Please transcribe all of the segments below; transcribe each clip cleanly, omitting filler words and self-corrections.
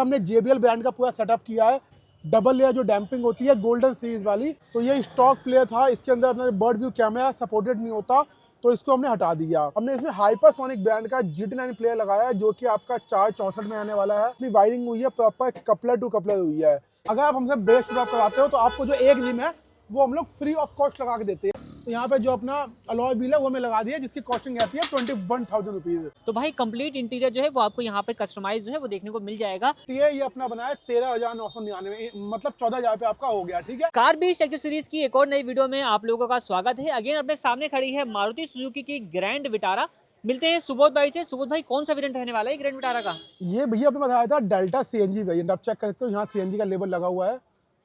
हमने JBL brand का पूरा सेटअप किया है। डबल लेयर जो डैम्पिंग होती है गोल्डन सीरीज वाली, तो ये स्टॉक प्लेयर था। इसके अंदर अपना बर्ड व्यू कैमरा सपोर्टेड नहीं होता, तो इसको हमने हटा दिया। हमने इसमें हाइपरसोनिक ब्रांड का GT9 प्लेयर लगाया है, जो कि आपका 464 में आने वाला है। अपनी वायरिंग हुई है प्रॉपर, कपलर टू कपलर हुई है। अगर आप हमसे बेस शूट कराते हो तो आपको जो एक रिम है वो हम लोग फ्री ऑफ कॉस्ट लगा के देते हैं। तो यहाँ पे जो अपना अलॉय व्हील है वो हमें लगा दिया, जिसकी कॉस्टिंग रहती है 21,000 रुपीज। तो भाई कंप्लीट इंटीरियर जो है वो आपको यहाँ पे कस्टमाइज जो है वो देखने को मिल जाएगा। ये अपना बना है 13,999, मतलब 14,000 पे आपका हो गया। ठीक है, कार बीच एक्सेसरीज की एक और नई वीडियो में आप लोगों का स्वागत है। अगेन अपने सामने खड़ी है मारुति सुजुकी की ग्रैंड विटारा। मिलते हैं सुबोध भाई से। सुबोध भाई, कौन सा वेरिएंट रहने वाला है ग्रैंड विटारा का? ये भैया आपने बताया था डेल्टा CNG वेरिएंट। आप चेक कर सकते हो, यहाँ CNG का लेबल लगा हुआ है।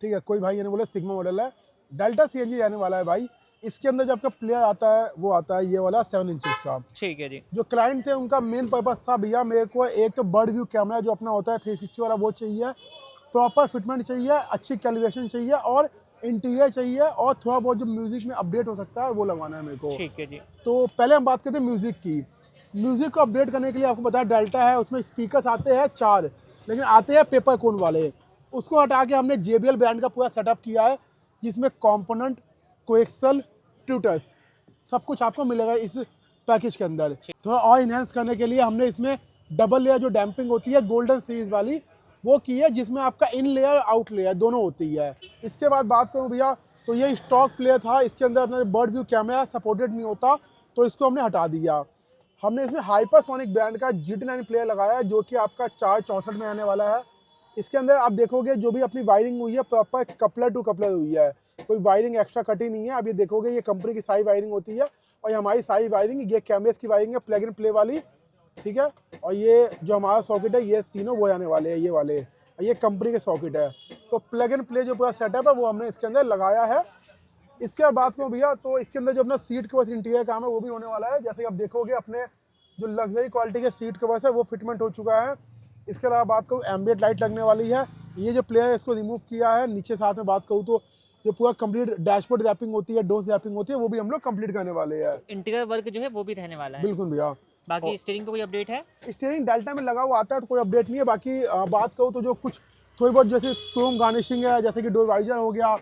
ठीक है, कोई भाई ये नहीं बोले सिग्मा मॉडल है, डेल्टा CNG रहने वाला है भाई। इसके अंदर जो आपका प्लेयर आता है वो आता है ये वाला 7 इंचेस का। ठीक है जी। जो क्लाइंट थे उनका मेन पर्पस था, भैया मेरे को एक तो बर्ड व्यू कैमरा जो अपना होता है 360 वाला वो चाहिए, प्रॉपर फिटमेंट चाहिए, अच्छी कैलिब्रेशन चाहिए और इंटीरियर चाहिए, और थोड़ा बहुत जो म्यूजिक में अपडेट हो सकता है वो लगवाना है मेरे को। ठीक है जी। तो पहले हम बात करते हैं म्यूजिक की। म्यूजिक को अपडेट करने के लिए आपको पता है डेल्टा है, उसमें स्पीकर्स आते हैं 4, लेकिन आते हैं पेपर कोन वाले। उसको हटा के हमने JBL ब्रांड का पूरा सेटअप किया है, जिसमें कॉम्पोनेंट, कोएक्सल, ट्यूटर्स सब कुछ आपको मिलेगा इस पैकेज के अंदर। थोड़ा और इनहेंस करने के लिए हमने इसमें डबल लेयर जो डैम्पिंग होती है गोल्डन सीरीज वाली वो की है, जिसमें आपका इन लेयर आउट लेयर दोनों होती है। इसके बाद बात करूँ भैया, तो ये स्टॉक प्लेयर था। इसके अंदर अपना बर्ड व्यू कैमरा सपोर्टेड नहीं होता, तो इसको हमने हटा दिया। हमने इसमें हाइपरसोनिक ब्रांड का GT9 प्लेयर लगाया है, जो कि आपका 464 में आने वाला है। इसके अंदर आप देखोगे जो भी अपनी वायरिंग हुई है प्रॉपर कपलर टू कपलर हुई है, कोई वायरिंग एक्स्ट्रा कटी नहीं है। अब ये देखोगे ये कंपनी की सारी वायरिंग होती है, और ये हमारी सारी वायरिंग, ये कैमरेज की वायरिंग है प्लग एंड प्ले वाली। ठीक है, और ये जो हमारा सॉकेट है ये तीनों वो आने वाले हैं, ये वाले, ये कंपनी के सॉकेट है। तो प्लग एंड प्ले जो पूरा सेटअप है वो हमने इसके अंदर लगाया है। इसके बाद बात करूँ भैया, तो इसके अंदर जो अपना सीट कवर्स इंटीरियर काम है वो भी होने वाला है। जैसे कि आप देखोगे अपने जो लग्जरी क्वालिटी के सीट कवर्स है वो फिटमेंट हो चुका है। इसके अलावा बात करूँ एम्बिएंट लाइट लगने वाली है। ये जो प्लेयर है इसको रिमूव किया है। नीचे साथ में बात करूँ तो जो पूरा कंप्लीट डैशबोर्ड रैपिंग होती है, डोर्स रैपिंग होती है, वो भी हम लोग कंप्लीट करने वाले हैं। इंटीरियर वर्क जो है वो भी रहने वाला है। बिल्कुल भैया। बाकी स्टीयरिंग पे कोई अपडेट है? स्टीयरिंग डेल्टा में लगा हुआ आता है, तो कोई अपडेट नहीं है। बाकी बात करूँ तो जो कुछ थोड़ी बहुत जैसे क्रोम गार्निशिंग है, जैसे कि डोर वाइजर हो गया,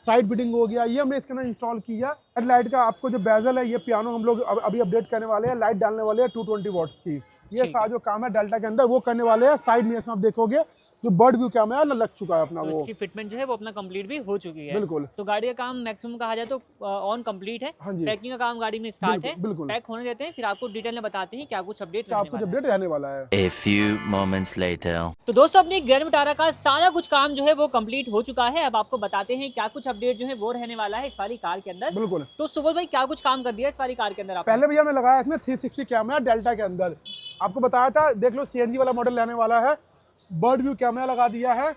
साइड बिटिंग हो गया, ये हमने इसके अंदर इंस्टॉल किया। हेडलाइट का आपको जो बेजल है, ये पियानो हम लोग अभी अपडेट करने वाले हैं। लाइट डालने वाले हैं 220 वॉट्स की। ये सारा जो काम है डेल्टा के अंदर वो करने वाले हैं। साइड में आप देखोगे जो बर्ड व्यू कैमरा है लग चुका है अपना, तो वो इसकी फिटमेंट जो है वो अपना कंप्लीट भी हो चुकी है। बिल्कुल। तो गाड़ी का काम मैक्सिमम कहा जाए तो ऑन कंप्लीट है। हाँ जी। पैकिंग का काम गाड़ी में स्टार्ट है। बिल्कुल। पैक होने देते हैं, फिर आपको डिटेल में बताते हैं क्या कुछ अपडेट आपको अपडेट रहने वाला है। A few moments later. तो दोस्तों अपनी ग्रैंड विटारा का सारा कुछ काम जो है वो कंप्लीट हो चुका है। अब आपको बताते हैं क्या कुछ अपडेट जो है वो रहने वाला है इस वाली कार के अंदर। बिल्कुल। तो सुबोध भाई, क्या कुछ काम कर दिया इस वाली कार के अंदर आपने? पहले भैया हमने लगाया इसमें 360 कैमरा डेल्टा के अंदर। आपको बताया था, देख लो CNG वाला मॉडल रहने वाला है। बर्ड व्यू कैमरा लगा दिया है।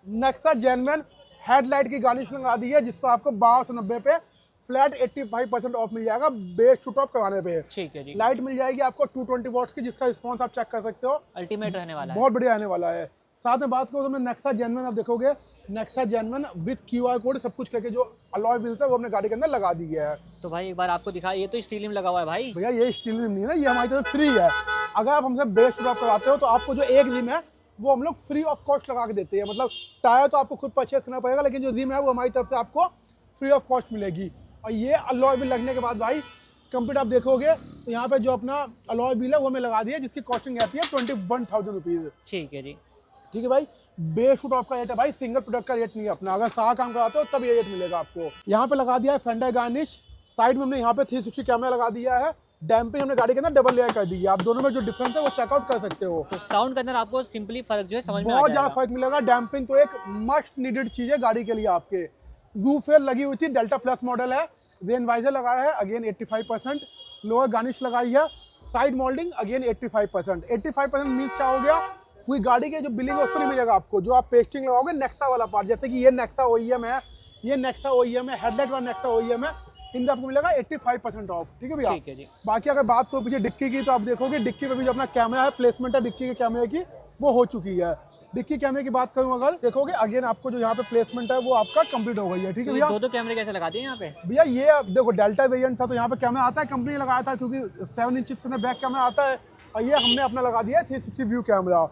नेक्सा जेन्युइन हेडलाइट की गार्निश लगा दी है, जिस पर आपको 1290 पे फ्लैट 85% ऑफ मिल जाएगा बेस टू टॉप करवाने पे। ठीक है जी। लाइट मिल जाएगी आपको 220 वॉट्स की, जिसका रिस्पॉन्स आप चेक कर सकते हो, अल्टीमेट रहने वाला है, बहुत बढ़िया रहने वाला है। साथ में बात करो तो नेक्सा जेन्युइन, आप देखोगे Nexa genuine with QR code सब कुछ करके जो अलॉय व्हील्स है वो अपने गाड़ी के अंदर लगा दी है। तो भाई एक बार आपको दिखा, ये तो स्टील में लगा हुआ है भाई। भैया ये स्टील रिम नहीं है ना, ये हमारी तरफ फ्री है। अगर आप हमसे बेस शूट कराते हो तो आपको जो एक रिम है वो हम लोग फ्री ऑफ कॉस्ट लगा के देते हैं। मतलब टायर तो आपको खुद परचेस करना पड़ेगा, लेकिन जो रिम है वो हमारी तरफ से आपको फ्री ऑफ कॉस्ट मिलेगी। और ये अलॉय व्हील लगने के बाद भाई कंप्लीट आप देखोगे तो यहाँ पे जो अपना अलॉय व्हील है वो हमें लगा दिया, जिसकी कॉस्टिंग रहती है 21,000 रुपीज़। ठीक है जी। ठीक है भाई, बेस शूट ऑफ का रेट है भाई, सिंगल प्रोडक्ट का रेट नहीं है अपना। अगर सारा काम कराते हो तब ये रेट मिलेगा आपको। यहाँ पे लगा दिया है फेंडर गार्निश। साइड में हमने यहाँ पे 360 कैमरा लगा दिया है। डैम्पिंग हमने गाड़ी के अंदर डबल लेयर कर दी है। आप दोनों में जो डिफरेंस है वो चेकआउट कर सकते हो। तो साउंड के अंदर आपको सिंपली फर्क जो है समझ में आ बहुत जाएगा। ज्यादा फर्क मिलेगा। डैम्पिंग तो एक मस्ट नीडेड चीज है गाड़ी के लिए आपके। रूफ फेयर लगी हुई थी, डेल्टा प्लस मॉडल है। रेन वाइजर लगाया है, अगेन 85%। लोअर गार्निश लगाई है। Side moulding again 85%। 85% मीन्स क्या हो गया, पूरी गाड़ी के जो बिलिंग है उसको नहीं मिलेगा आपको। जो आप पेस्टिंग लगाओगे नेक्सा वाला पार्ट, जैसे कि ये नेक्सा OEM है, ये नेक्सा OEM है, हेडलाइट वाला नेक्सा OEM है, इनमें आपको मिलेगा 85% ऑफ। ठीक है भैया। ठीक है जी। बाकी अगर बात करो पीछे डिक्की की, तो आप देखोगे डिक्की पे भी जो अपना कैमरा है, प्लेसमेंट है डिक्की के कैमरे की, वो हो चुकी है। डिक्की कैमरे की बात करूँ अगर देखोगे, अगेन आपको जो यहाँ पे प्लेसमेंट है वो आपका कंप्लीट हो गई है। ठीक है भैया। दो कैमरे कैसे लगा दिए यहाँ पे? भैया ये देखो डेल्टा वेरिएंट था तो यहाँ पे कैमरा आता है, कंपनी लगाया था, क्योंकि 7 इंच में बैक कैमरा आता है, और ये हमने अपना लगा दिया है 360 व्यू कैमरा।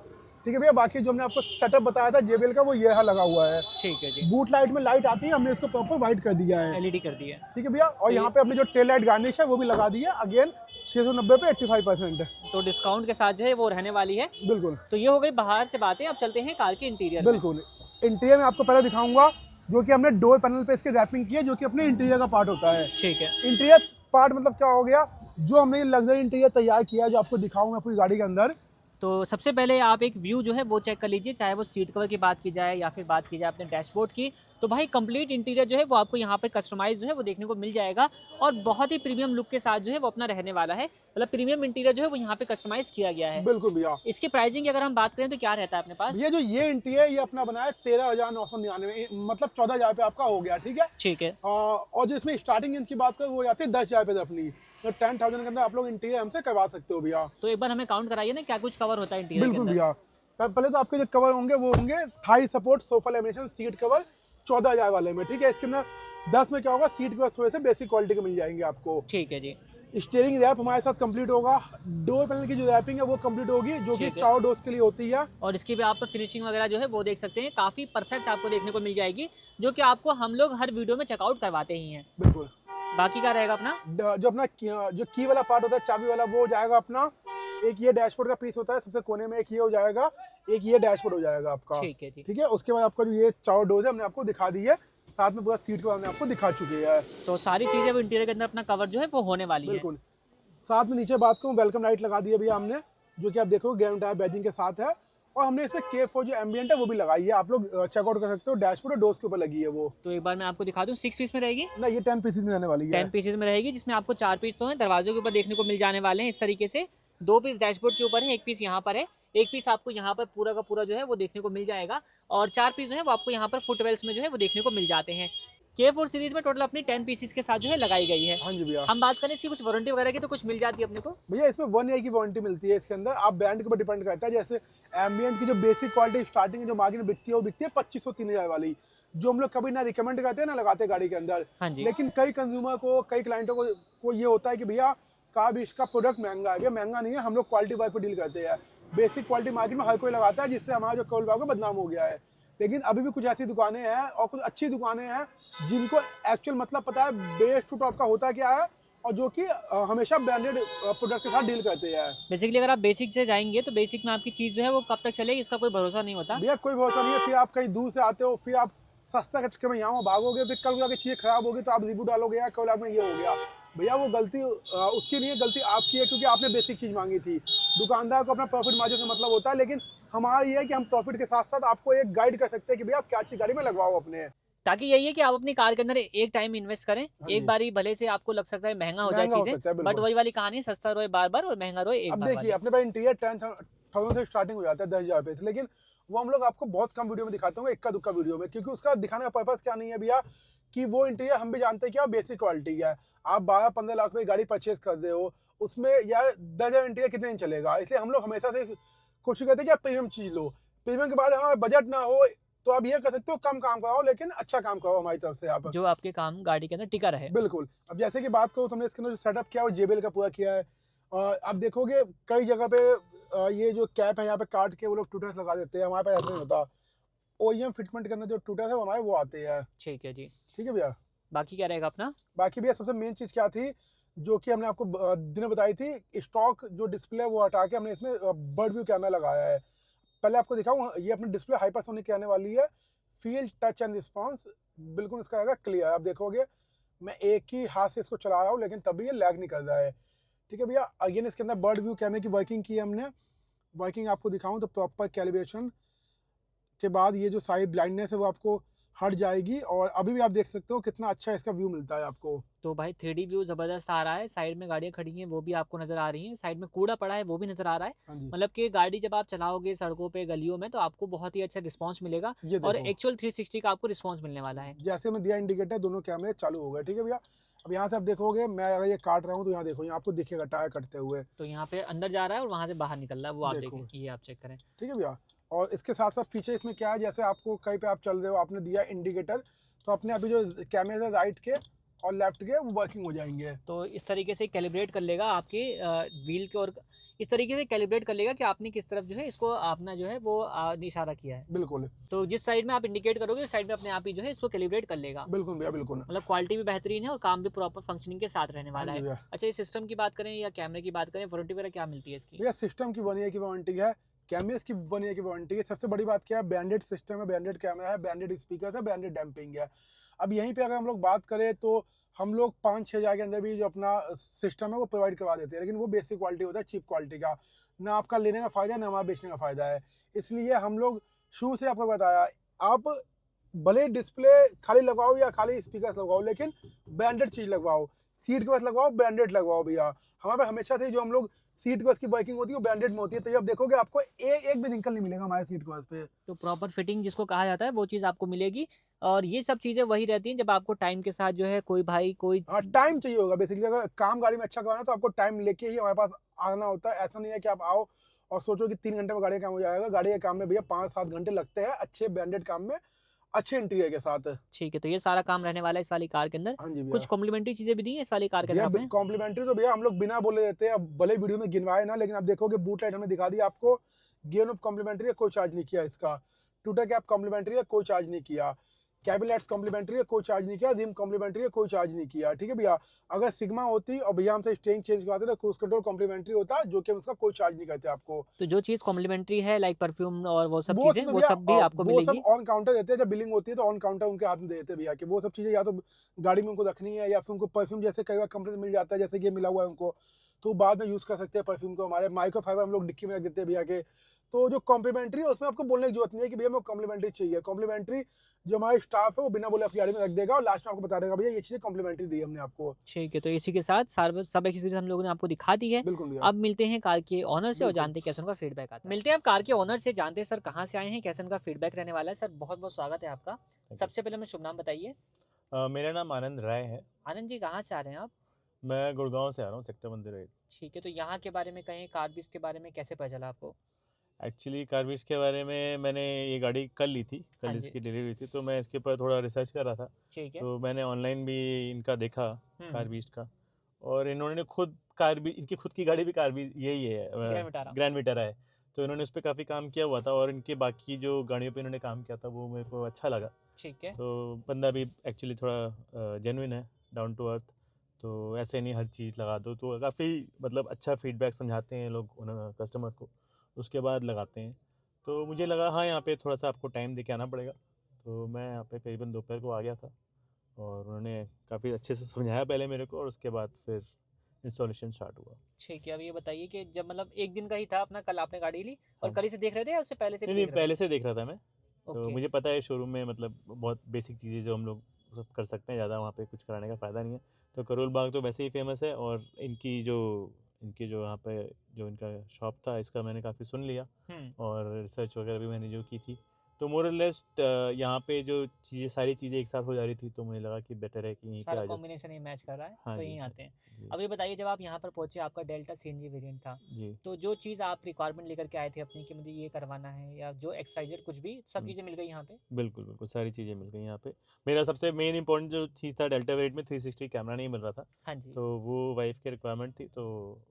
ठीक है भैया, बाकी जो हमने आपको सेटअप बताया था JBL का वो ये है लगा हुआ है। ठीक है जी, बूट लाइट में लाइट आती है, हमने इसको प्रॉपर वाइट कर दिया है। एलईडी कर दी है। ठीक है भैया, और यहाँ पे अपनी जो टेल लाइट गार्निश है वो भी लगा दी है, अगेन 690 पे 85%। तो डिस्काउंट के साथ जो है वो रहने वाली है। बिल्कुल तो ये हो गई बाहर से बातें, अब चलते हैं कार के इंटीरियर में। बिल्कुल। इंटीरियर में आपको पहले दिखाऊंगा जो कि हमने डोर पैनल पे इसके रैपिंग की है, जो कि अपने इंटीरियर का पार्ट होता है। ठीक है, इंटीरियर पार्ट मतलब क्या हो गया, जो हमने लग्जरी इंटीरियर तैयार किया है, जो आपको दिखाऊंगा पूरी गाड़ी के अंदर। तो सबसे पहले आप एक व्यू जो है वो चेक कर लीजिए, चाहे वो सीट कवर की बात की जाए या फिर बात की जाए अपने डैशबोर्ड की। तो भाई कंप्लीट इंटीरियर जो है वो आपको यहाँ पर कस्टमाइज जो है वो देखने को मिल जाएगा, और बहुत ही प्रीमियम लुक के साथ जो है वो अपना रहने वाला है। मतलब प्रीमियम इंटीरियर जो है वो यहाँ पे कस्टमाइज किया गया है। बिल्कुल भैया। इसकी प्राइसिंग की अगर हम बात करें तो क्या रहता है अपने पास? ये जो ये इंटीरियर ये अपना बना है 13,999, मतलब 14,000 पे आपका हो गया। ठीक है। ठीक है, और जो इसमें स्टार्टिंग इंच की बात करें वो हो जाती है 10,000 पे अपनी, तो 10,000 के अंदर आप लोग इंटीरियर हमसे करवा सकते हो भैया। तो एक बार हमें काउंट कराइए ना क्या कुछ कवर होता है इंटीरियर के बिल्कुल अंदर। भैया, पहले तो आपके जो कवर होंगे वो होंगे Thai support sofa lamination seat cover 14,000 वाले में। ठीक है। इसके अंदर 10 में क्या होगा, सीट कवर थोड़े से बेसिक क्वालिटी के मिल जाएंगे आपको। ठीक है जी, स्टीयरिंग रैप हमारे साथ कंप्लीट होगा, डोर पैनल की जो रैपिंग है वो कंप्लीट होगी, जो कि ठीक है। 4 डोर्स के लिए होती है। और इसकी भी आपको फिनिशिंग वगैरह जो है वो देख सकते हैं, काफ़ी परफेक्ट आपको देखने को मिल जाएगी, जो कि आपको हम लोग हर वीडियो में चेकआउट करवाते ही हैं। बिल्कुल। बाकी क्या रहेगा अपना? जो अपना जो की वाला पार्ट होता है चाबी वाला वो हो जाएगा अपना, एक ये डैशबोर्ड का पीस होता है सबसे कोने में, एक ये हो जाएगा, एक ये डैशबोर्ड हो जाएगा आपका। ठीक है जी। ठीक है। उसके बाद आपका जो ये 4 डोर है हमने आपको दिखा दी है, साथ में पूरा सीट को हमने आपको दिखा चुके हैं। तो सारी चीज़ें वो इंटीरियर के अंदर अपना कवर जो है वो होने वाली है। बिल्कुल। साथ में नीचे बात करूँ, वेलकम लाइट लगा दी है भैया हमने, जो कि आप देखो गेम टायर बैजिंग के साथ है, और हमने इसमें K4 जो एम्बियंट है वो भी लगाई है, आप लोग चेकआउट कर सकते हो। डैशबोर्ड और डोर्स के ऊपर लगी है वो। तो एक बार मैं आपको दिखा दूं, 6 पीस में रहेगी। ना ये 10 पीसेज में रहने वाली है। 10 पीसेज में रहेगी, जिसमें आपको 4 पीस तो हैं दरवाजों के ऊपर देखने को मिल जाने वाले हैं इस तरीके से। 2 पीस डैशबोर्ड के ऊपर है, 1 पीस यहाँ पर है, 1 पीस आपको यहाँ पर पूरा का पूरा जो है वो देखने को मिल जाएगा, और 4 पीस जो है वो आपको यहाँ पर फुटवेल्स में जो है वो देखने को मिल जाते हैं। K4 सीरीज में टोटल अपनी 10 पीसेस के साथ जो है लगाई गई है। हाँ जी भैया। हम बात करें इसकी कुछ वारंटी वगैरह की तो कुछ मिल जाती है अपने को। भैया इसमें 1 ईयर की वारंटी मिलती है इसके अंदर, आप ब्रांड के ऊपर डिपेंड करता है। जैसे एम्बियंट की जो बेसिक क्वालिटी स्टार्टिंग जो मार्केट में बिकती है वो बिकती है 2500-3000 वाली, जो हम लोग कभी ना रिकमेंड करते हैं ना लगाते गाड़ी के अंदर। हाँ जी। लेकिन कई कंज्यूमर को, कई क्लाइंटों को ये होता है कि भैया कार भी इसका प्रोडक्ट महंगा है। भैया महंगा नहीं है, हम लोग क्वालिटी वाइज पर डील करते हैं। बेसिक क्वालिटी मार्केट में हर कोई लगाता है, जिससे हमारा जो कॉल का बदनाम हो गया है। लेकिन अभी भी कुछ ऐसी दुकानें हैं और कुछ अच्छी दुकानें हैं जिनको एक्चुअल मतलब पता है बेस टू टॉप का होता क्या है, और जो कि हमेशा ब्रांडेड प्रोडक्ट के साथ डील करते हैं। बेसिकली अगर आप बेसिक से जाएंगे तो बेसिक में आपकी चीज़ जो है वो कब तक चलेगी इसका कोई भरोसा नहीं होता। भैया कोई भरोसा नहीं है, फिर आप कहीं दूर से आते हो, फिर आप सस्ता के चक्कर में यहाँ भागोगे, फिर कल जाके चीज़ें खराब होगी तो आप रिव्यू डालोगे या कल में ये हो गया। भैया वो गलती उसकी नहीं है, गलती आपकी है, क्योंकि आपने बेसिक चीज़ मांगी थी। दुकानदार को अपना प्रॉफिट मार्जिन से मतलब होता है, लेकिन हमारा ये है कि हम प्रॉफिट के साथ साथ आपको एक गाइड कर सकते हैं कि भैया आप क्या चीज़ गाड़ी में लगवाओ अपने। ताकि यही है कि आप अपनी कार के अंदर एक टाइम इन्वेस्ट करें, जी। एक बारी भले से आपको लग सकता है महंगा हो जाए महंगा हो सकता है, चीजें, बट बिल्कुल। वही वाली कहानी, सस्ता रोए बार बार और महंगा रोए एक अब बार देखिए वाली। अपने पास इंटीरियर 10,000 से स्टार्टिंग हो जाता है, 10,000 पे से, लेकिन वो हम लोग आपको बहुत कम वीडियो में दिखाते होंगे, इक्का दुक्का वीडियो में, क्योंकि उसका दिखाने का पर्पस क्या नहीं है भैया, कि वो इंटीरियर हम भी जानते हैं कि बेसिक क्वालिटी है। आप 12-15 लाख में गाड़ी परचेज कर रहे हो, उसमें यार 10,000 इंटीरियर कितने दिन चलेगा। इसलिए हम लोग हमेशा से कोशिश करते हैं कि आप प्रीमियम चीज़ लो। प्रीमियम के बाद हमारा बजट ना हो तो आप ये कर सकते हो कम काम कराओ, लेकिन अच्छा काम कराओ हमारी तरफ से आप। जो आपके काम गाड़ी के अंदर टिका रहे। बिल्कुल। अब जैसे कि बात करो तो हमने इसके अंदर जो सेटअप किया है वो JBL का पूरा किया है। आप देखोगे कई जगह पे ये जो कैप है यहाँ पे काट के वो लोग टूटर्स लगा देते हैं, हमारे पास ऐसा नहीं होता। OEM फिटमेंट के अंदर जो टूटर्स है वो हमारे वो आते हैं। ठीक है जी। ठीक है भैया। बाकी क्या रहेगा अपना? बाकी भैया सबसे मेन चीज़ क्या थी, जो कि हमने आपको दिन बताई थी, स्टॉक जो डिस्प्ले वो हटा के हमने इसमें बर्ड व्यू कैमरा लगाया है। पहले आपको दिखाऊँ, ये अपनी डिस्प्ले हाइपरसोनिक के आने वाली है, फील टच एंड रिस्पॉन्स बिल्कुल इसका आएगा क्लियर। आप देखोगे मैं एक ही हाथ से इसको चला रहा हूँ, लेकिन तब भी ये लैग नहीं कर रहा है। ठीक है भैया। अगेन इसके अंदर बर्ड व्यू कैमरे की वर्किंग की है हमने। वर्किंग आपको दिखाऊँ तो प्रॉपर कैलिब्रेशन के बाद ये जो साइड ब्लाइंडनेस है वो आपको हट जाएगी, और अभी भी आप देख सकते हो कितना अच्छा इसका व्यू मिलता है आपको। तो भाई 3D व्यू जबरदस्त आ रहा है, साइड में गाड़ियां खड़ी हैं वो भी आपको नजर आ रही हैं, साइड में कूड़ा पड़ा है वो भी नजर आ रहा है। हाँ जी। मतलब कि गाड़ी जब आप चलाओगे सड़कों पे गलियों में तो आपको बहुत ही अच्छा रिस्पांस मिलेगा, ये और देखो एक्चुअल 360 का आपको रिस्पांस मिलने वाला है। जैसे मैं दिया इंडिकेटर, दोनों कैमरे चालू हो गए। ठीक है भैया। अब यहाँ से आप देखोगे मैं अगर ये काट रहा हूँ तो यहाँ देखो, यहाँ आपको दिखेगा टायर कटते हुए। तो यहाँ पे अंदर जा रहा है और वहां से बाहर निकल रहा है, वो आप देखो। देखें, ये आप चेक करें। ठीक है भैया। और इसके साथ साथ फीचर इसमें क्या है, जैसे आपको कहीं पे आप चल रहे हो, आपने दिया इंडिकेटर, तो अपने अभी जो कैमरे है राइट के और लेफ्ट के वो वर्किंग हो जाएंगे। तो इस तरीके से कैलिब्रेट कर लेगा आपके व्हील के, और इस तरीके से कैलिब्रेट कर लेगा कि आपने किस तरफ जो है इसको अपना जो है वो इशारा किया है। बिल्कुल तो जिस साइड में आप इंडिकेट करोगे उस साइड में अपने आप ही जो है इसको कैलिब्रेट कर लेगा। बिल्कुल भैया बिल्कुल। मतलब क्वालिटी भी बेहतरीन है और काम भी प्रॉपर फंक्शनिंग के साथ रहने हाँ वाला जी है। भैया। अच्छा, ये सिस्टम की बात करें या कैमरे की बात करें, वारंटी वगैरह क्या मिलती है इसकी? भैया सिस्टम की 1 ईयर की वारंटी है, कैमरेस की 1 ईयर की वारंटी है। सबसे बड़ी बात क्या है, ब्रांडेड सिस्टम है, ब्रांडेड कैमरा है, ब्रांडेड स्पीकर है, ब्रांडेड डैम्पिंग है। अब यहीं पे अगर हम लोग बात करें तो हम लोग 5-6 हज़ार के अंदर भी जो अपना सिस्टम है वो प्रोवाइड करवा देते हैं, लेकिन वो बेसिक क्वालिटी होता है, चीप क्वालिटी का। ना आपका लेने का फ़ायदा है ना हमारा बेचने का फ़ायदा है। इसलिए हम लोग शुरू से आपको बताया, आप भले डिस्प्ले खाली लगवाओ या खाली स्पीकर लगवाओ, लेकिन ब्रांडेड चीज़ लगवाओ। सीट के पास लगवाओ, ब्रांडेड लगवाओ भैया। हमारे पास हमेशा से जो हम लोग सीट के पास की वर्किंग होती है वो ब्रांडेड में होती है, तो जब देखोगे आपको एक भी रिंकल नहीं मिलेगा हमारे सीट के पास पे। तो प्रॉपर फिटिंग जिसको कहा जाता है वो चीज़ आपको मिलेगी। और ये सब चीज़ें वही रहती हैं जब आपको टाइम के साथ जो है कोई भाई कोई हाँ, टाइम चाहिए होगा बेसिकली। अगर काम गाड़ी में अच्छा करवाना है तो आपको टाइम लेके ही हमारे पास आना होता है। ऐसा नहीं है कि आप आओ और सोचो कि 3 घंटे में गाड़ी का काम हो जाएगा। गाड़ी के काम में भैया 5-7 घंटे लगते हैं, अच्छे ब्रांडेड काम में, अच्छे इंटीरियर के साथ। ठीक है, तो ये सारा काम रहने वाला है इस वाली कार के अंदर। हाँ जी कुछ भैया। कॉम्प्लीमेंट्री चीज़ें भी दी हैं इस वाली कार के अंदर भैया आपने? कॉम्प्लीमेंट्री तो भैया हम लोग बिना बोले देते हैं। अब भले वीडियो में गिनवाए ना, लेकिन आप देखोगे बूट लाइट हमने दिखा दी आपको। गियर नॉब कॉम्प्लीमेंट्री है, कोई चार्ज नहीं किया इसका। टूटर कैप कॉम्प्लीमेंट्री है, कोई चार्ज नहीं किया। कैबिन लाइट्स कॉम्प्लीमेंट्री है, कोई चार्ज नहीं किया। रिम कॉम्प्लीमेंट्री है, कोई चार्ज नहीं किया। ठीक है भैया। अगर सिग्मा होती और भैया हमसे स्टेरिंग चेंज करवाते तो क्रूज कंट्रोल कॉम्प्लीमेंट्री होता, जो कि हम उसका कोई चार्ज नहीं करते आपको। तो जो चीज़ कॉम्प्लीमेंट्री है लाइक परफ्यूम और वो सब वो चीज़ें, तो वो भैया सब भी आपको वो सब मिलेगी। ऑन काउंटर देते हैं। जब बिलिंग होती है तो ऑन काउंटर उनके हाथ में दे देते हैं भैया, कि वो सब चीज़ें या तो गाड़ी में उनको रखनी है, या फिर उनको परफ्यूम जैसे कई बार कंपनी से मिल जाता है, जैसे कि ये मिला हुआ है उनको, तो बाद में यूज़ कर सकते हैं परफ्यूम को। हमारे माइक्रोफाइबर हम लोग डिक्की में रख देते हैं भैया के। तो जो कॉम्प्लीमेंट्री है उसमें आपको बोलने की जरूरत नहीं है कि भैया मेरे को कॉम्प्लीमेंट्री चाहिए। कॉम्प्लीमेंट्री जो हमारा स्टाफ है वो बिना बोले आपकी गाड़ी में रख देगा और लास्ट में आपको बता देगा भैया ये चीज़ें कॉम्प्लीमेंट्री दी हमने आपको। ठीक है, तो इसी के साथ सब एक्सेसरीज हम लोगों ने आपको दिखा दी है। बिल्कुल भैया। अब मिलते हैं कार के ऑनर से और बिल्कुल। जानते हैं कैसे उनका फीडबैक आता है। मिलते हैं अब कार के ऑनर से, जानते हैं सर कहाँ से आए हैं, कैसे उनका फीडबैक रहने वाला है। सर बहुत बहुत स्वागत है आपका। सबसे पहले हमें शुभ नाम बताइए। मेरा नाम आनंद राय है। आनंद जी, कहाँ से आ रहे हैं आप? मैं गुड़गांव से आ रहा हूँ, सेक्टर 108। ठीक है, तो यहाँ के बारे में कहें, कार्बिस के बारे में कैसे पता चला आपको? एक्चुअली कार्विश के बारे में मैंने ये गाड़ी कल ली थी, हाँ कल जी। इसकी डिलीवरी थी, तो मैं इसके ऊपर थोड़ा रिसर्च कर रहा था। ठीक है। तो मैंने ऑनलाइन भी इनका देखा हम्म, कार्विश का, और इन्होंने खुद इनकी खुद की गाड़ी भी कार्विश यही है, ग्रैंड विटारा। ग्रैंड विटारा है। तो इन्होंने उस पर काफ़ी काम किया हुआ था, और इनके बाकी जो गाड़ियों पे इन्होंने काम किया था वो मेरे को अच्छा लगा। ठीक है। तो बंदा भी एक्चुअली थोड़ा जेन्युइन है, डाउन टू अर्थ। तो ऐसे नहीं हर चीज़ लगा दो, तो काफ़ी मतलब अच्छा फीडबैक समझाते हैं लोग कस्टमर को, उसके बाद लगाते हैं। तो मुझे लगा हाँ यहाँ पे थोड़ा सा आपको टाइम दे के आना पड़ेगा। तो मैं यहाँ पे करीबन दोपहर को आ गया था, और उन्होंने काफ़ी अच्छे से समझाया पहले मेरे को, और उसके बाद फिर इंस्टॉलेशन स्टार्ट हुआ। ठीक है, अब ये बताइए कि जब मतलब एक दिन का ही था अपना, कल आपने गाड़ी ली और हाँ। कल ही से देख रहे थे या उससे पहले से भी नहीं, देख रहे पहले से देख रहा था मैं। थे? तो ओके। मुझे पता है शोरूम में मतलब बहुत बेसिक चीज़ें जो हम लोग सब कर सकते हैं, ज़्यादा वहाँ पे कुछ कराने का फ़ायदा नहीं है। तो करोल बाग तो वैसे ही फेमस है, और इनकी जो यहाँ पे जो इनका शॉप था इसका मैंने काफ़ी सुन लिया, और रिसर्च वगैरह भी मैंने जो की थी। तो मोर और लेस यहाँ पे जो सारी चीज़ें एक साथ हो जा रही थी, तो मुझे लगा कि बेटर है कि यहीं पे सारा आ जाओ। कॉम्बिनेशन ही मैच कर रहा है, हाँ तो जी, यहीं हाँ आते हैं। जी, अब ये बताइए, जब आप यहाँ पर पहुंचे, आपका डेल्टा सीएनजी वेरिएंट था, जी। तो जो चीज़ आप रिक्वायरमेंट लेकर के आए थे अपनी कि मुझे ये करवाना है, या जो एक्सवाइजेड कुछ भी, सब चीज़ें मिल गई यहाँ पे? बिल्कुल, बिल्कुल, सारी चीज़ें मिल गई यहाँ पे। मेरा सबसे मेन इम्पोर्टेंट जो चीज़ था, डेल्टा वेरिएंट में 360 कैमरा नहीं मिल रहा था। हाँ जी। तो वो वाइफ़ की रिक्वायरमेंट थी, तो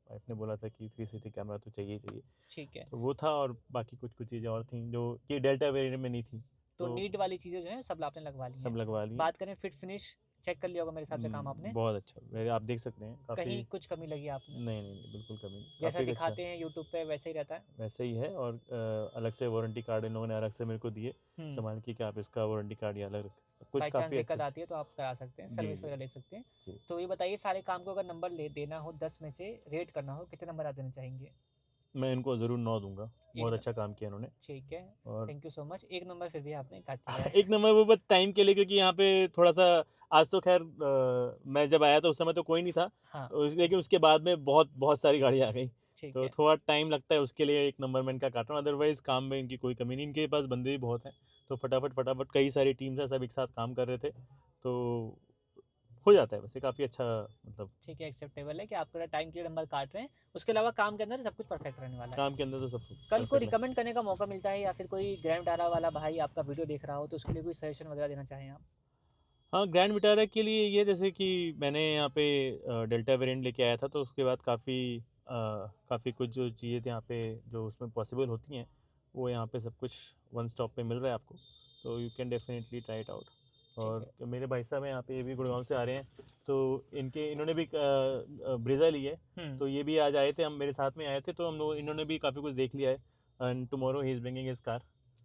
वाइफ़ ने बोला था कि 360 कैमरा तो चाहिए ही चाहिए। ठीक है। तो वो था, और बाकी कुछ चीज़ें और थी जो कि डेल्टा वेरिएंट में नहीं थी। तो तो नीड वाली चीज़ें जो हैं सब आपने लगवा ली सब हैं। लगवा ली। बात करें फिट फिनिश, चेक कर लिया होगा मेरे हिसाब से काम आपने। बहुत अच्छा, मेरे आप देख सकते हैं काफ़ी। कहीं कुछ कमी लगी आपने? नहीं, नहीं, नहीं, बिल्कुल कमी नहीं, जैसा काफ़ी अच्छा दिखाते हैं यूट्यूब पे वैसे ही रहता है? वैसे ही है। और अलग से वारंटी कार्ड इन लोगों ने अलग से मेरे को दिए, सामान की कि आप इसका वारंटी कार्ड या अलग कुछ बाई चांस काफ़ी दिक्कत अच्छे आती है तो आप करा सकते हैं, जी, सर्विस जी, वगैरह ले सकते हैं। जी। तो ये बताइए, सारे काम को अगर नंबर देना हो 10 में से, रेट करना हो, कितने नंबर आप देना चाहेंगे? मैं इनको ज़रूर 9 दूँगा, बहुत एक अच्छा काम किया इन्होंने। ठीक है, और थैंक यू सो मच। एक नंबर फिर भी आपने काट दिया है। एक नंबर वो बस टाइम के लिए, क्योंकि यहाँ पे थोड़ा-सा आज तो ख़ैर मैं जब आया था उस समय तो कोई नहीं था, हाँ, लेकिन उसके बाद में बहुत सारी गाड़ी आ गई। ठीक तो है। थोड़ा टाइम लगता है, उसके लिए एक नंबर मैं इनका काट रहा हूँ। अदरवाइज़ काम में इनकी कोई कमी नहीं, इनके पास बंदे भी बहुत हैं, तो फटाफट कई सारी टीम्स हैं, सब एक साथ काम कर रहे थे, तो हो जाता है वैसे काफ़ी अच्छा मतलब। ठीक है, एक्सेप्टेबल है कि आपका टाइम के लिए नंबर काट रहे हैं, उसके अलावा काम के अंदर सब कुछ परफेक्ट रहने वाला है। काम के अंदर तो सब कल को perfect है। रिकमेंड करने का मौका मिलता है, या फिर कोई ग्रैंड विटारा वाला भाई आपका वीडियो देख रहा हो तो उसके लिए कोई सजेशन वगैरह देना चाहें आप? हाँ, ग्रैंड विटारा के लिए ये जैसे कि मैंने यहाँ पे डेल्टा वेरिएंट लेके आया था, तो उसके बाद काफ़ी कुछ जो चीज़ें यहाँ पे जो उसमें पॉसिबल होती हैं, वो यहाँ पे सब कुछ वन स्टॉप पे मिल रहा है आपको, तो you can definitely try it out. और मेरे भाई साहब हैं यहाँ पे, ये भी गुड़गांव से आ रहे हैं, तो इन्होंने भी ब्रीजा ली है, तो ये भी आज आए थे, हम मेरे साथ में आए थे, तो हम लोग इन्होंने भी काफ़ी कुछ देख लिया है, and tomorrow he is bringing his car.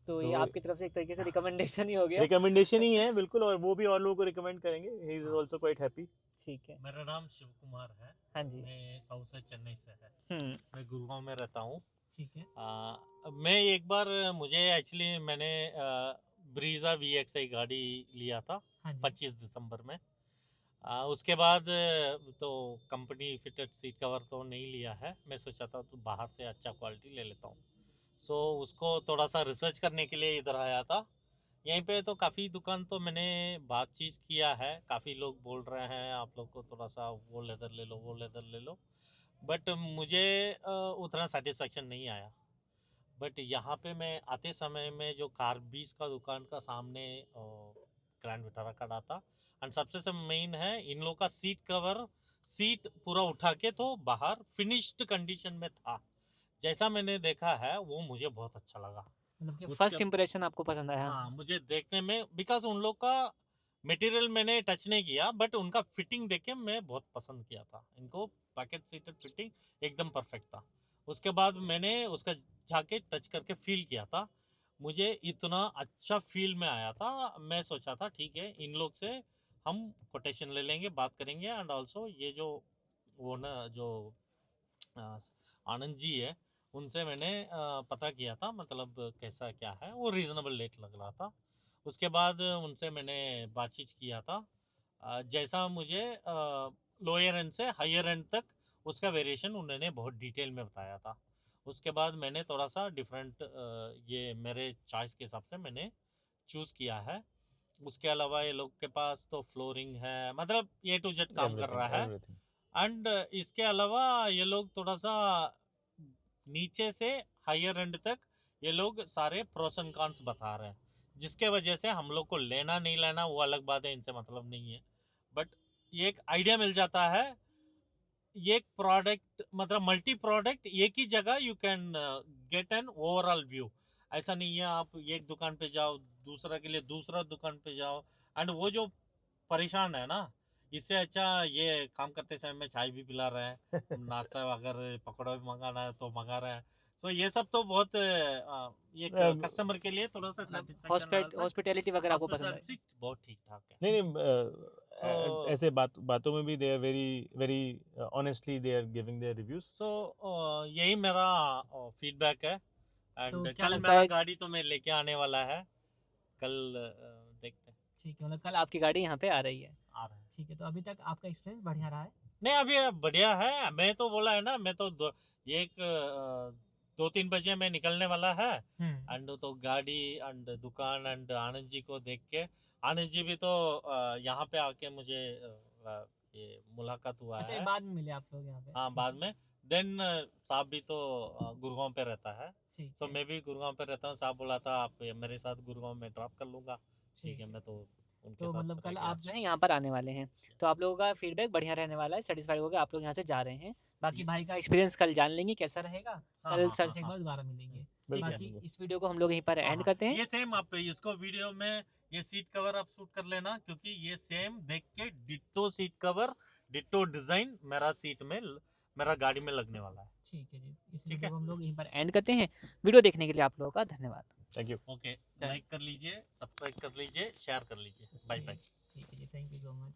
तो ये तो आपकी तरफ से एक तरीके से रिकमेंडेशन ही हो गया। रिकमेंडेशन ही है बिल्कुल, और वो भी और लोगों को रिकमेंड करेंगे, he is also quite happy. ठीक है। मेरा नाम शिव कुमार है। हाँ जी। मैं साउथ से चेन्नई से है। हम्म। मैं गुड़गांव में रहता हूँ। ठीक है। मैं एक बार मुझे एक्चुअली मैंने ब्रीजा VXI गाड़ी लिया था हाँ जी। 25 दिसंबर में। उसके बाद तो कंपनी फिटेड सीट कवर तो नहीं लिया है। मैं सोचा था तो बाहर से अच्छा क्वालिटी ले लेता हूँ। सो उसको थोड़ा सा रिसर्च करने के लिए इधर आया था। यहीं पे तो काफ़ी दुकान तो मैंने बातचीत किया है, काफ़ी लोग बोल रहे हैं आप लोग को थोड़ा सा वो लेदर ले लो, वो लेदर ले लो, बट मुझे उतना सेटिस्फेक्शन नहीं आया। बट यहाँ पे मैं आते समय में जो कार 20 का दुकान का सामने ग्रैंड विटारा खड़ा था, एंड सबसे सब मेन है इन लोग का सीट कवर, सीट पूरा उठा के तो बाहर फिनिश्ड कंडीशन में था। जैसा मैंने देखा है वो मुझे बहुत अच्छा लगा। मतलब कि उसके- फर्स्ट इंप्रेशन आपको पसंद आया? हाँ, मुझे देखने में, बिकॉज उन लोग का मटेरियल मैंने टच नहीं किया, बट उनका फिटिंग देख के मैं बहुत पसंद किया था। इनको पैकेट सीटेड फिटिंग एकदम परफेक्ट था। उसके बाद मैंने उसका जाके टच करके फील किया था, मुझे इतना अच्छा फील में आया था। मैं सोचा था ठीक है, इन लोग से हम कोटेशन ले लेंगे, बात करेंगे, एंड ऑल्सो ये जो वो ना जो आनंद जी है उनसे मैंने पता किया था, मतलब कैसा क्या है, वो रीज़नेबल रेट लग रहा था। उसके बाद उनसे मैंने बातचीत किया था, जैसा मुझे लोअर एंड से हायर एंड तक उसका वेरिएशन उन्होंने बहुत डिटेल में बताया था। उसके बाद मैंने थोड़ा सा डिफरेंट ये मेरे चॉइस के हिसाब से मैंने चूज़ किया है। उसके अलावा ये लोग के पास तो फ्लोरिंग है, मतलब A to Z काम कर रहा है। एंड इसके अलावा ये लोग थोड़ा सा नीचे से हायर एंड तक ये लोग सारे प्रोस एंड कॉन्स बता रहे हैं, जिसके वजह से हम लोग को लेना नहीं लेना वो अलग बात है, इनसे मतलब नहीं है, बट ये एक आइडिया मिल जाता है। ये एक प्रोडक्ट, मतलब मल्टी प्रोडक्ट एक ही जगह you can get an overall view. ऐसा नहीं है आप एक दुकान पे जाओ, दूसरा के लिए दूसरा दुकान पे जाओ, एंड वो जो परेशान है ना, इससे अच्छा ये काम करते समय में चाय भी पिला रहे हैं, नाश्ता अगर पकौड़ा भी मंगाना है तो मंगा रहे हैं। सो ये सब तो बहुत ये कस्टमर के लिए थोड़ा सा satisfaction हॉस्पिटैलिटी वगैरह आपको पसंद है? Hospitality बहुत ठीक ठाक है। नहीं, ऐसे बातों में भी they are very honestly they are giving their reviews. So यही मेरा फीडबैक है। एंड तो क्या कल लगता मेरा है? गाड़ी तो मैं लेके आने वाला है, कल देखते हैं, ठीक है, मतलब कल आपकी गाड़ी यहाँ पे आ रही है। आ रहे हैं। ठीक है, तो अभी तक आपका एक्सपीरियंस बढ़िया रहा है? नहीं अभी बढ़िया है। मैं तो बोला है ना, मैं तो एक 2-3 बजे में निकलने वाला है, एंड तो गाड़ी एंड दुकान एंड आनंद जी को देख के, आनंद जी भी तो यहाँ पे आके मुझे ये मुलाकात हुआ अच्छा, है। बाद में मिले आप लोग यहाँ पे? हाँ, ठीक बाद है, में। देन साहब भी तो गुड़गांव पे रहता है, ठीक सो है, मैं भी गुड़गांव पे रहता हूँ। साहब बोला था आप मेरे साथ गुड़गांव में ड्रॉप कर लूँगा। ठीक है, मैं तो उनके तो साथ मतलब रह कल गया। आप जो है यहाँ पर आने वाले हैं, तो आप लोगों का फीडबैक बढ़िया रहने वाला है, सेटिस्फाइड होकर आप लोग यहाँ से जा रहे हैं। बाकी भाई का एक्सपीरियंस कल जान लेंगे कैसा रहेगा, हाँ, कल हाँ, सर हाँ, से एक हाँ। बार दोबारा मिलेंगे। ठीक है। बाकी इस वीडियो को हम लोग यहीं पर हाँ, एंड हाँ। करते हैं। ये सेम आप इसको वीडियो में ये सीट कवर आप शूट कर लेना, क्योंकि ये सेम देख के ditto seat cover, ditto design मेरा सीट में, मेरा गाड़ी में लगने वाला है। ठीक है जी, इस ठीक वीडियो है। को हम लोग यहीं पर एंड करते हैं। वीडियो देखने के लिए आप लोगों का धन्यवाद। Thank you. ओके, लाइक कर लीजिए, सब्सक्राइब कर लीजिए, शेयर कर लीजिए। Bye bye. ठीक है जी, थैंक यू सो मच।